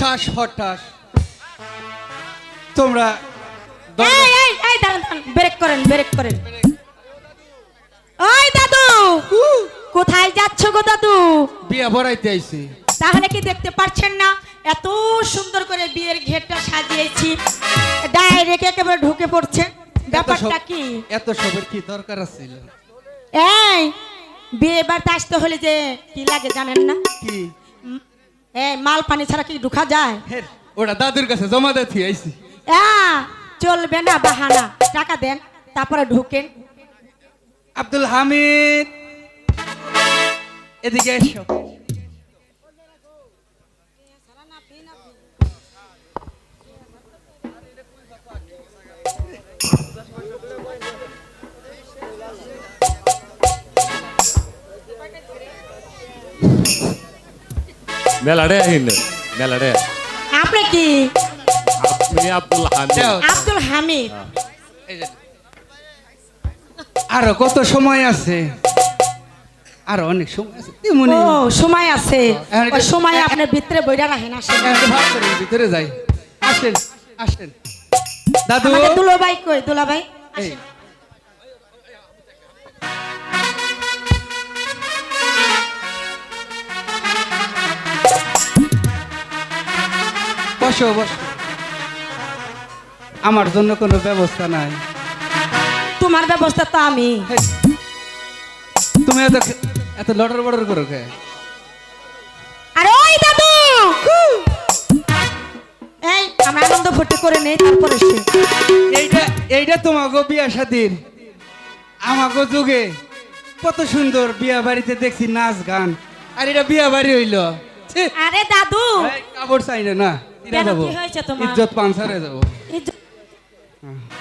ঠাস হঠাস তোমরা দাঁড়ান ব্রেক করেন ওই দাদু কোথায় যাচ্ছ গো দাদু? বিয়া ভরাইতে আইছি। তাহলে কি দেখতে পাচ্ছেন না এত সুন্দর করে বিয়ের ঘেরটা সাজিয়েছি, ডাইরেক্ট একেবারে ঢুকে পড়ছে। ব্যাপারটা কি? এত সবের কি দরকার ছিল? এই বিয়ে বাড়িতে আসতে হলে যে কি লাগে জানেন না? কি? এই মাল পানি ছাড়া কি ঢুকা যায়? ওটা দাদুর কাছে জমা দিতে আইছি। চলবে না বাহানা, টাকা দেন তারপরে ঢুকেন। আব্দুল হামিদ এদিকে এসো। মেলাডে আহিন মেলাডে। আপনি কি? আপনি আব্দুল হামিদ? আব্দুল হামিদ। আরো কত সময় আছে? আরো অনেক সময় আছে। ও সময় আছে, ওই সময় আপনি ভিতরে বইরা রাখেন। আসেন ভিতরে যাই। আসেন আসেন। দাদু দুলাভাই কই? দুলাভাই আসেন। বসো বসো। আমার জন্য কোনো ব্যবস্থা নাই? তোমার ব্যবস্থা তো আমি। তুমি এত লড়র বড়র করো কে? আরে ওই দাদু, এই আমরা আনন্দ ফুর্তি করে নেই তারপরে সে এইটা তোমাকে বিয়া শাদীর আমাকে যুগে কত সুন্দর বিয়া বাড়িতে দেখছি নাচ গান, আর এটা বিয়া বাড়ি হইল। আরে দাদু কাপড় চাই না, ইজ্জত পাঞ্চারে যাবো।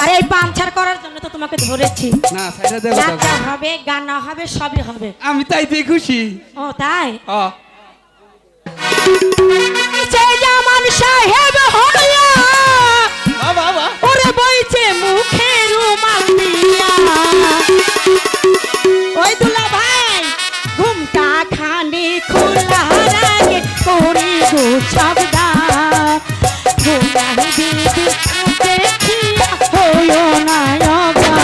আরে এই পাঞ্চার করার জন্য তো তোমাকে ধরেছি। না সাইডে দেবো, নাচা হবে, গান হবে, সবই হবে। আমি তাইতে খুশি। ও তাই? সেই জামান সাহেব হইয়া ওরে বইছে মুখে রুমাল দিয়া। ওই দুলা ভাই ঘুমটা খানি খোলা রাগে করি গো শব্দা গোলাম দিদি দেখিয়া হইও না অগা।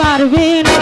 পারবে না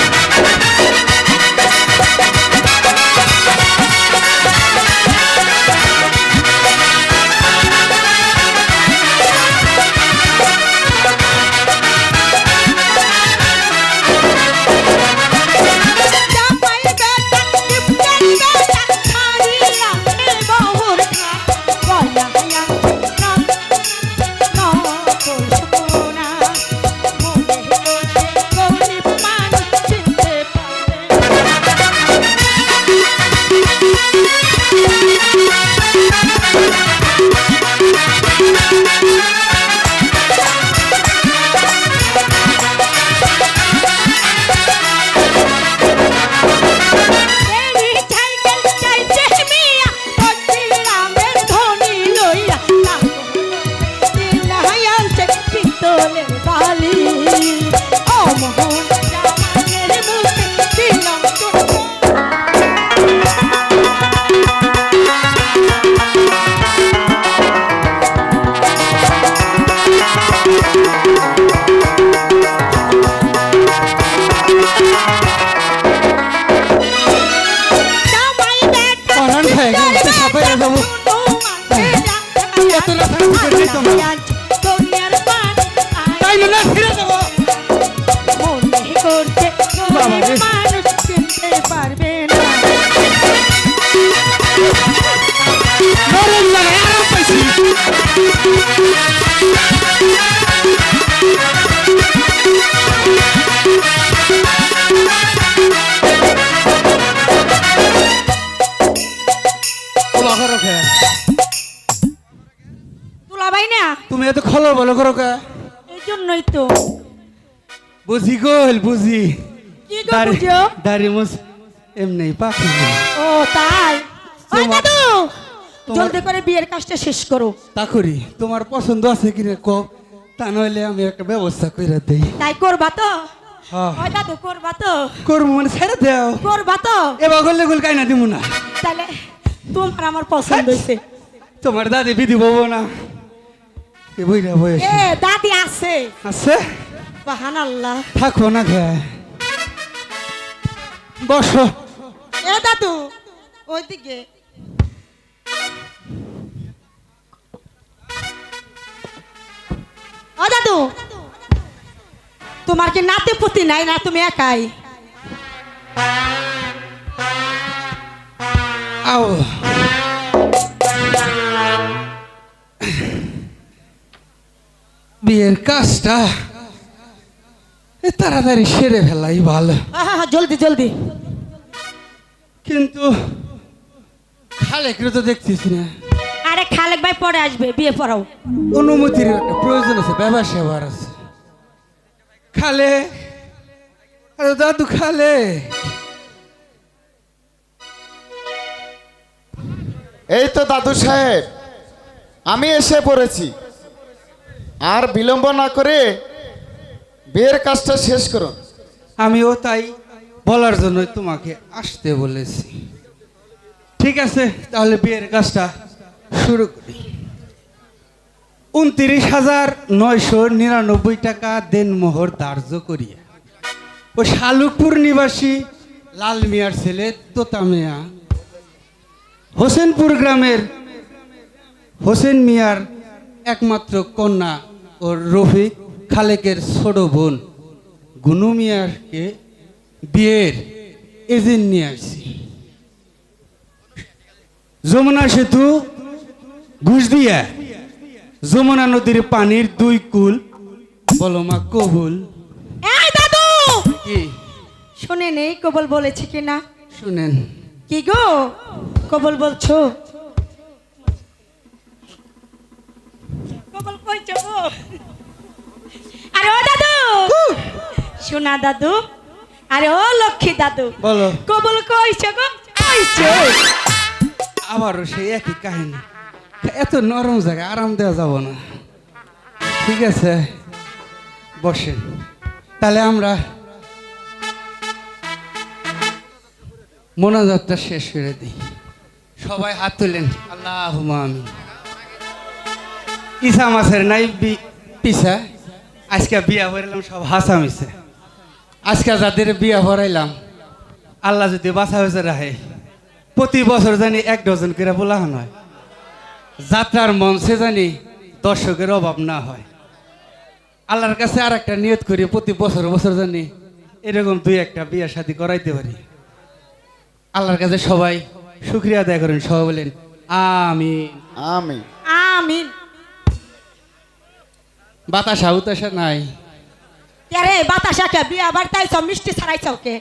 বলো বলো করো কা এই জন্যই তো। বুঝি গোল বুঝি কি গো বুঝো? দাড়ি মুছ এমনি পাখি ও তাই। ওই তোমার- দাদু তোমার- জলদি করে বিয়ের কাজটা শেষ করো। তা করি তোমার পছন্দ আছে কিনা ক তা নইলে আমি একটা ব্যবস্থা করে দেই তাই করবা তো? হ্যাঁ। ওই দাদু করবা তো? করবো মানে ছেড়ে দেও করবা তো? এবার করলে গুল কাই না দিব না তাহলে তোমার আমার পছন্দ হয়েছে। তোমার দাদি বিধি বলবো না এ বইরা বয়স এ দাদি আছে। আছে সুবহানাল্লাহ। থাকো না খে বসো এ দাদু ওইদিকে। ও দাদু তোমার কি নাতি পুতি নাই না তুমি একাই? আও বিয়ের কাজটা তাড়াতাড়ি সেরে ফেলাই ভালো জলদি জলদি। কিন্তু খালেকরে তো দেখছিস না আরে খালেক ভাই পরে আসবে, বিয়ে পড়াও। অনুমতির একটা প্রয়োজন আছে ব্যবসা সেবার আছে খালে আরে দাদু খালে এই তো দাদু সাহেব, আমি এসে পড়েছি। আর বিলম্ব না করে বিয়ের কাজটা শেষ করুন। আমিও তাই বলার জন্য তোমাকে আসতে বলেছি। ঠিক আছে তাহলে বিয়ের কাজটা শুরু করি। 29,999 টাকা দেনমোহর ধার্য করিয়া ও শালুকপুর নিবাসী লাল মিয়ার ছেলে তোতা মিয়া হোসেনপুর গ্রামের হোসেন মিয়ার একমাত্র কন্যা ও রফিক খালেকের ছোট বোন গুনু মিয়াকে বিয়ের এজেন্ট নিয়ে আসছি। যমুনা সেতু ঘুষ দিয়া যমুনা নদীর পানির 2 কুল বলো মা কবুল। এই দাদু কি শুনে নেই কবল বলেছে কিনা? শুনেন কি গো কবল বলছো? কবল কইছো গো? আরে ও দাদু শোনা দাদু, আরে ও লক্ষ্মী দাদু বলো কবল কইছো গো? কইছো। আবারও সেই একই কাহিনী, এত নরম জায়গা আরাম দেওয়া যাব না। ঠিক আছে বসেন তাহলে আমরা মোনাজাতটা শেষ করে দিই। সবাই হাত তুলেন আল্লাহুম্মা আমিন। ইসা মাসের নাই পিসা আজকে বিয়া ভরাইলাম সব হাসা মিছে। আজকে যাদের বিয়া ভরাইলাম আল্লাহ যদি বাঁচা হয়েছে রাহে প্রতি বছর জানি 1 ডজন করে বলাহান হয়, যাত্রার মঞ্চে জানি দর্শকের অভাব না হয়। আল্লাহর কাছে আর একটা নিয়ত করি প্রতি বছর বছর জানি এরকম 2-1টা বিয়া শাদী করাইতে পারি। আল্লাহর কাছে সবাই শুকরিয়া আদায় করেন, সবাই বলেন আমিন। আমি আমিন। বাতাসা উতাসা নাই, আরে বাতাসা কে বিয়া বাড়ি তাইছো মিষ্টি ছাড়াইছো কে?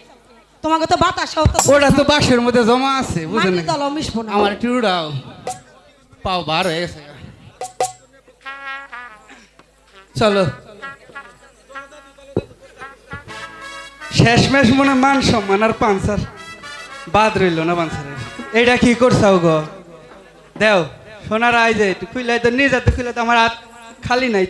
তোমাকে তো বাতাসাও তো ওটা তো বাসের মধ্যে জমা আছে বুঝেন মাটি না? দল মিশবো না। আমার একটু উড়াও, পাও বার হয়ে গেছে। চলো শেষমেশ মনে মান সম্মান আর পাঞ্চার বাদ রইল না পাঞ্চারের। এইটা কি করছাও গো? দেও সোনার আই যে একটু খুইলাই তো নিয়ে যাতে খুইলে তো আমার হাত খালি নাই।